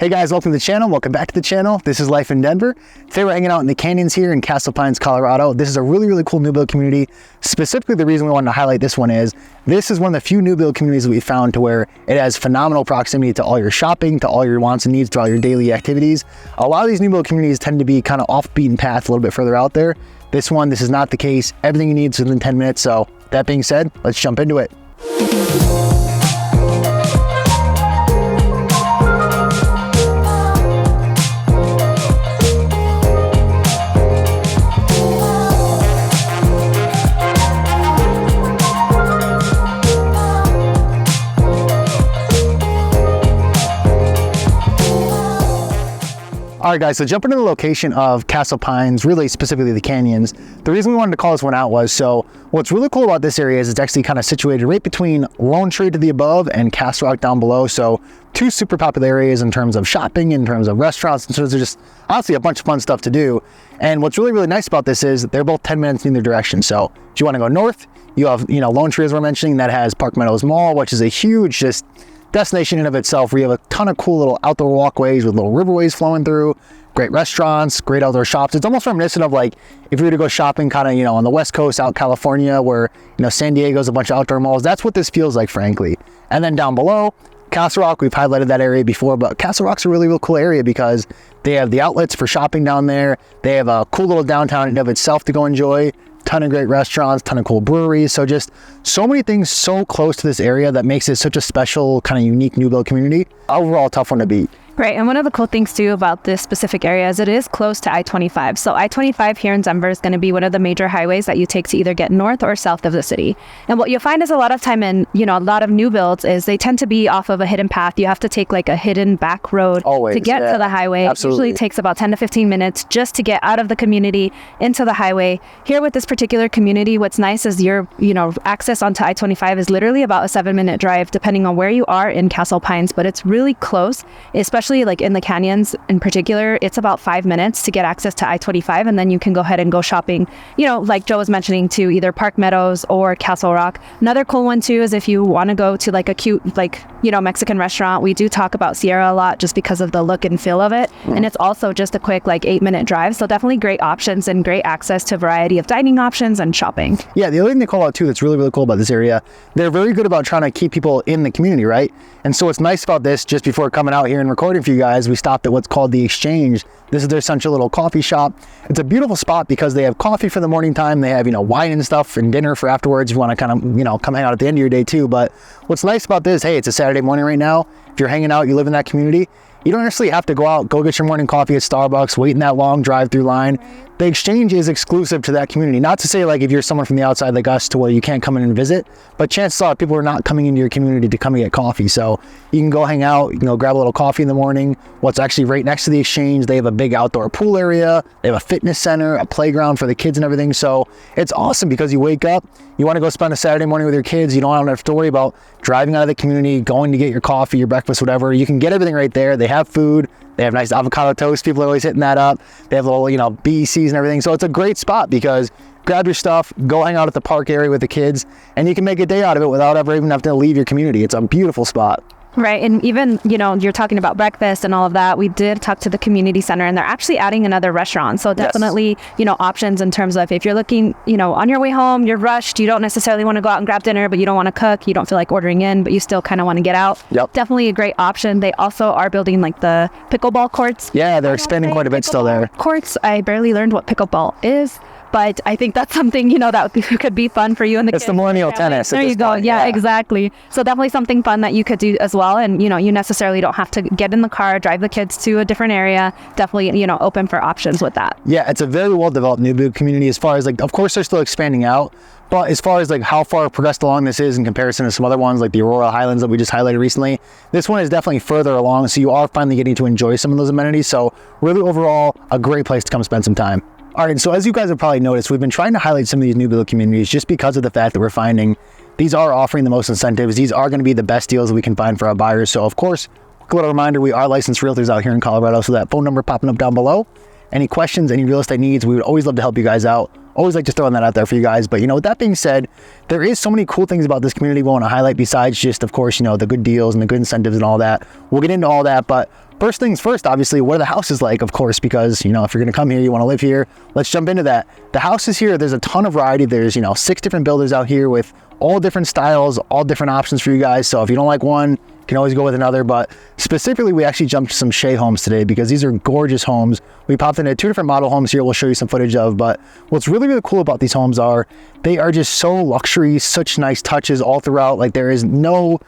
Hey guys, welcome to the channel. Welcome back to the channel. This is Life in Denver. Today we're hanging out in the canyons here in Castle Pines, Colorado. This is a really cool new build community. Specifically, the reason we wanted to highlight this one is this is one of the few new build communities that we found to where it has phenomenal proximity to all your shopping, to all your wants and needs, to all your daily activities. A lot of these new build communities tend to be kind of off beaten path a little bit further out there. This is not the case. Everything you need is within 10 minutes. So that being said, let's jump into it. All right, guys, so jumping into the location of Castle Pines, really specifically the canyons, the reason we wanted to call this one out was, so what's really cool about this area is it's actually kind of situated right between Lone Tree to the above and Castle Rock down below. So two super popular areas in terms of shopping, in terms of restaurants, and so there's just honestly a bunch of fun stuff to do. And what's really nice about this is they're both 10 minutes in either direction. So if you want to go north, you have, Lone Tree, as we're mentioning, that has Park Meadows Mall, which is a huge just destination in of itself, where you have a ton of cool little outdoor walkways with little riverways flowing through, great restaurants, great outdoor shops. It's almost reminiscent of like if you were to go shopping kind of, on the West Coast, out California, where, San Diego's a bunch of outdoor malls. That's what this feels like, frankly. And then down below, Castle Rock, we've highlighted that area before, but Castle Rock's a really cool area because they have the outlets for shopping down there. They have a cool little downtown in of itself to go enjoy. Ton of great restaurants, ton of cool breweries. So just so many things so close to this area that makes it such a special, kind of unique new build community. Overall, tough one to beat. Right, and one of the cool things too about this specific area is it is close to I-25. So I-25 here in Denver is going to be one of the major highways that you take to either get north or south of the city. And what you'll find is a lot of time in, a lot of new builds is they tend to be off of a hidden path. You have to take like a hidden back road to get to the highway. Absolutely. It usually takes about 10 to 15 minutes just to get out of the community into the highway. Here with this particular community, what's nice is your, access onto I-25 is literally about a 7-minute drive depending on where you are in Castle Pines, but it's really close, especially like in the canyons in particular. It's about 5 minutes to get access to I-25, and then you can go ahead and go shopping, like Joe was mentioning, to either Park Meadows or Castle Rock. Another cool one too is if you want to go to like a cute, Mexican restaurant. We do talk about Sierra a lot just because of the look and feel of it. And it's also just a quick 8-minute drive. So definitely great options and great access to a variety of dining options and shopping. Yeah, the other thing they call out too that's really cool about this area, they're very good about trying to keep people in the community, right? And so what's nice about this, just before coming out here and recording for you guys, we stopped at what's called the Exchange. This is their central little coffee shop. It's a beautiful spot because they have coffee for the morning time. They have, wine and stuff and dinner for afterwards if you want to kind of, come hang out at the end of your day too. But what's nice about this, hey, it's a Saturday morning right now. If you're hanging out, you live in that community, you don't necessarily have to go out, go get your morning coffee at Starbucks, wait in that long drive-through line. The Exchange is exclusive to that community. Not to say if you're someone from the outside like us to where you can't come in and visit, but chances are people are not coming into your community to come and get coffee. So you can go hang out, grab a little coffee in the morning. What's actually right next to the Exchange, they have a big outdoor pool area. They have a fitness center, a playground for the kids and everything. So it's awesome because you wake up, you want to go spend a Saturday morning with your kids. You don't have to worry about driving out of the community, going to get your coffee, your breakfast, whatever. You can get everything right there. They have food. They have nice avocado toast. People are always hitting that up. They have little, BECs and everything. So it's a great spot because grab your stuff, go hang out at the park area with the kids, and you can make a day out of it without ever even having to leave your community. It's a beautiful spot. Right. And even, you're talking about breakfast and all of that. We did talk to the community center and they're actually adding another restaurant. So definitely, options in terms of if you're looking, on your way home, you're rushed, you don't necessarily want to go out and grab dinner, but you don't want to cook, you don't feel like ordering in, but you still kind of want to get out. Yep. Definitely a great option. They also are building the pickleball courts. Yeah, they're expanding quite a bit still there. Courts. I barely learned what pickleball is, but I think that's something, that could be fun for you and the kids. It's the millennial tennis. There you go. Yeah, exactly. So definitely something fun that you could do as well. And, you necessarily don't have to get in the car, drive the kids to a different area. Definitely, open for options with that. Yeah, it's a very well-developed new build community as far as of course, they're still expanding out. But as far as how far progressed along this is in comparison to some other ones like the Aurora Highlands that we just highlighted recently, this one is definitely further along. So you are finally getting to enjoy some of those amenities. So really overall, a great place to come spend some time. All right, so as you guys have probably noticed, we've been trying to highlight some of these new build communities just because of the fact that we're finding these are offering the most incentives. These are going to be the best deals that we can find for our buyers. So of course, a little reminder, we are licensed realtors out here in Colorado. So that phone number popping up down below. Any questions, any real estate needs, we would always love to help you guys out. Always like just throwing that out there for you guys. But with that being said, there is so many cool things about this community we want to highlight besides just, of course, the good deals and the good incentives and all that. We'll get into all that, but first things first, obviously, what are the houses like, of course, because, you know, if you're going to come here, you want to live here. Let's jump into that. The houses here, there's a ton of variety. There's, you know, 6 different builders out here with all different styles, all different options for you guys. So if you don't like one, you can always go with another. But specifically, we actually jumped to some Shea homes today because these are gorgeous homes. We popped into 2 different model homes here we'll show you some footage of. But what's really, really cool about these homes are they are just so luxury, such nice touches all throughout. Like there is no,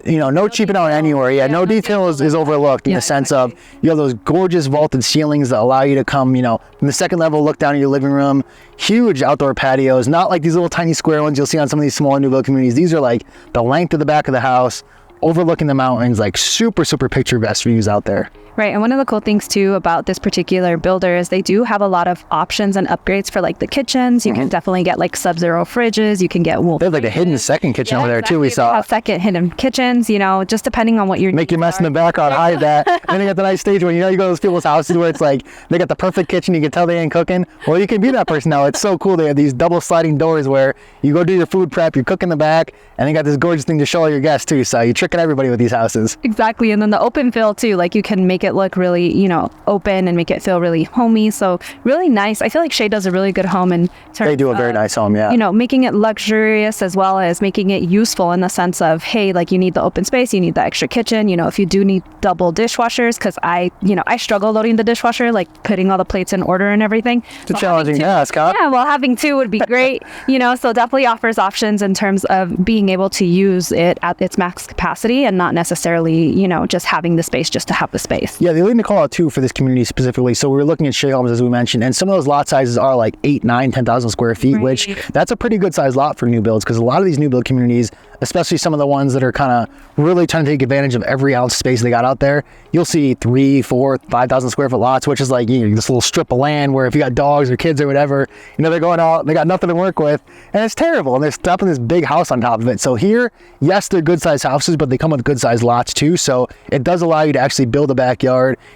you know, no cheaping out anywhere. Yeah, no detail is overlooked in the sense of you have those gorgeous vaulted ceilings that allow you to come, you know, from the second level, look down at your living room, huge outdoor patios, not like these little tiny square ones you'll see on some of these smaller new build communities. These are like the length of the back of the house, overlooking the mountains, like super, super picture-best views out there. Right. And one of the cool things too about this particular builder is they do have a lot of options and upgrades for like the kitchens. You can definitely get like sub-zero fridges. You can get wool. They have like a hidden second kitchen over there too. We saw they have second hidden kitchens, you know, just depending on what you're make your mess in the background, hide that. And then you got the nice stage when, you know, you go to those people's houses where it's like they got the perfect kitchen, you can tell they ain't cooking. Well, you can be that person now. It's so cool. They have these double sliding doors where you go do your food prep, you cook in the back, and they got this gorgeous thing to show all your guests too. So you're tricking everybody with these houses. Exactly. And then the open fill too, like you can make it look really, you know, open and make it feel really homey. So really nice. I feel like Shea does a really good home in terms They do a very nice home, yeah. You know, making it luxurious as well as making it useful in the sense of, hey, like you need the open space, you need the extra kitchen, you know, if you do need double dishwashers, because I struggle loading the dishwasher, like putting all the plates in order and everything. It's a challenging task, huh? Yeah, well, having 2 would be great, you know, so definitely offers options in terms of being able to use it at its max capacity and not necessarily, you know, just having the space just to have the space. Yeah, the other thing to call out too for this community specifically, so we were looking at Shea homes as we mentioned, and some of those lot sizes are like 8, 9, 10,000 square feet, which that's a pretty good size lot for new builds, because a lot of these new build communities, especially some of the ones that are kind of really trying to take advantage of every ounce space they got out there, you'll see 3, 4, 5,000 square foot lots, which is like, you know, this little strip of land where if you got dogs or kids or whatever, you know, they're going out, they got nothing to work with, and it's terrible, and they're stopping this big house on top of it. So here, yes, they're good sized houses, but they come with good sized lots too, so it does allow you to actually build a backyard.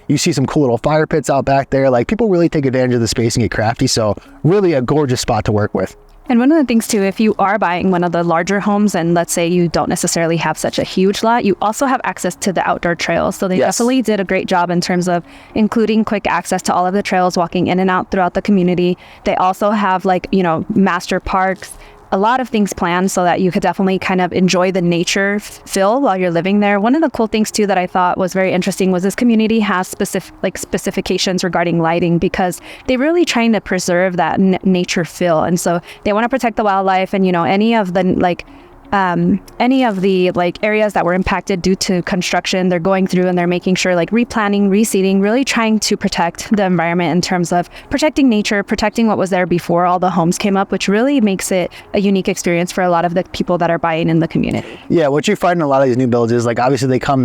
You see some cool little fire pits out back there. Like people really take advantage of the space and get crafty, so really a gorgeous spot to work with. And one of the things too, if you are buying one of the larger homes and let's say you don't necessarily have such a huge lot, you also have access to the outdoor trails. So they definitely did a great job in terms of including quick access to all of the trails, walking in and out throughout the community. They also have like, you know, master parks, a lot of things planned so that you could definitely kind of enjoy the nature feel while you're living there. One of the cool things too that I thought was very interesting was this community has specifications regarding lighting, because they're really trying to preserve that nature feel. And so they want to protect the wildlife and, you know, any of the areas that were impacted due to construction, they're going through and they're making sure like replanting, reseeding, really trying to protect the environment in terms of protecting nature, protecting what was there before all the homes came up, which really makes it a unique experience for a lot of the people that are buying in the community. Yeah, what you find in a lot of these new builds is like obviously they come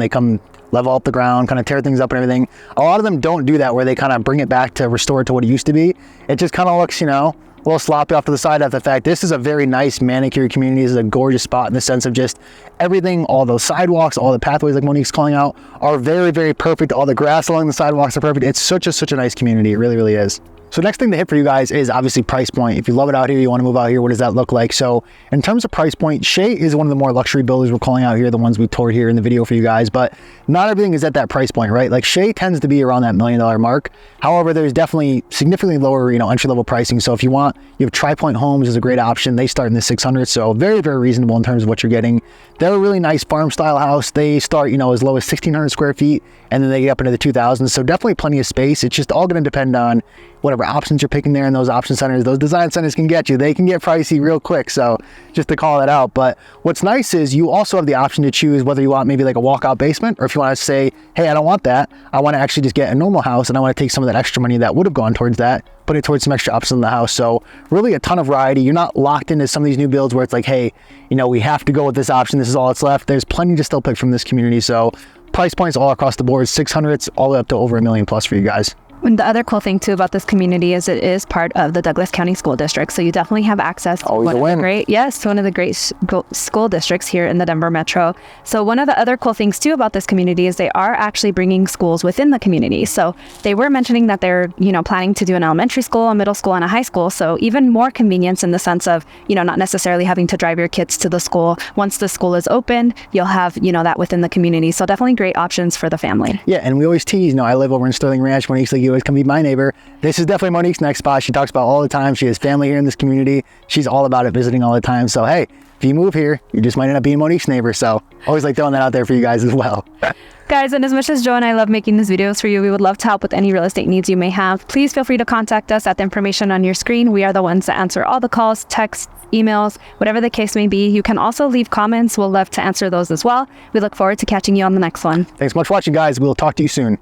level up the ground, kind of tear things up and everything. A lot of them don't do that, where they kind of bring it back to restore it to what it used to be. It just kind of looks, you know, a little sloppy off to the side after the fact. This is a very nice manicured community. This is a gorgeous spot in the sense of just everything, all those sidewalks, all the pathways like Monique's calling out are very, very perfect. All the grass along the sidewalks are perfect. It's such a nice community. It really, really is. So next thing to hit for you guys is obviously price point. If you love it out here, you want to move out here, what does that look like? So in terms of price point, Shea is one of the more luxury builders we're calling out here, the ones we toured here in the video for you guys, but not everything is at that price point, right? Like Shea tends to be around that $1 million mark. However, there's definitely significantly lower, you know, entry level pricing. So if you have Tri-Point Homes is a great option. They start in the 600s, so very, very reasonable in terms of what you're getting. They're a really nice farm style house. They start, you know, as low as 1,600 square feet, and then they get up into the 2,000s. So definitely plenty of space. It's just all going to depend on whatever options you're picking there in those option centers. Those design centers can get you. They can get pricey real quick. So just to call that out. But what's nice is you also have the option to choose whether you want maybe like a walkout basement, or if you want to say, hey, I don't want that. I want to actually just get a normal house, and I want to take some of that extra money that would have gone towards that, put it towards some extra options in the house. So really a ton of variety. You're not locked into some of these new builds where it's like, hey, you know, we have to go with this option. This is all that's left. There's plenty to still pick from this community. So price points all across the board, 600s all the way up to over $1 million plus for you guys. And the other cool thing too about this community is it is part of the Douglas County School District, so you definitely have access to Always a win. to one of the great school districts here in the Denver Metro. So one of the other cool things too about this community is they are actually bringing schools within the community. So they were mentioning that they're planning to do an elementary school, a middle school, and a high school. So even more convenience in the sense of not necessarily having to drive your kids to the school. Once the school is open, you'll have that within the community. So definitely great options for the family. Yeah, and we always tease. I live over in Sterling Ranch. Monique's like, you always come be my neighbor. This is definitely Monique's next spot. She talks about all the time. She has family here in this community. She's all about it, visiting all the time. So hey, if you move here, you just might end up being Monique's neighbor. So always like throwing that out there for you guys as well. Guys, and as much as Joe and I love making these videos for you, we would love to help with any real estate needs you may have. Please feel free to contact us at the information on your screen. We are the ones that answer all the calls, texts, emails, whatever the case may be. You can also leave comments. We'll love to answer those as well. We look forward to catching you on the next one. Thanks so much for watching, guys. We'll talk to you soon.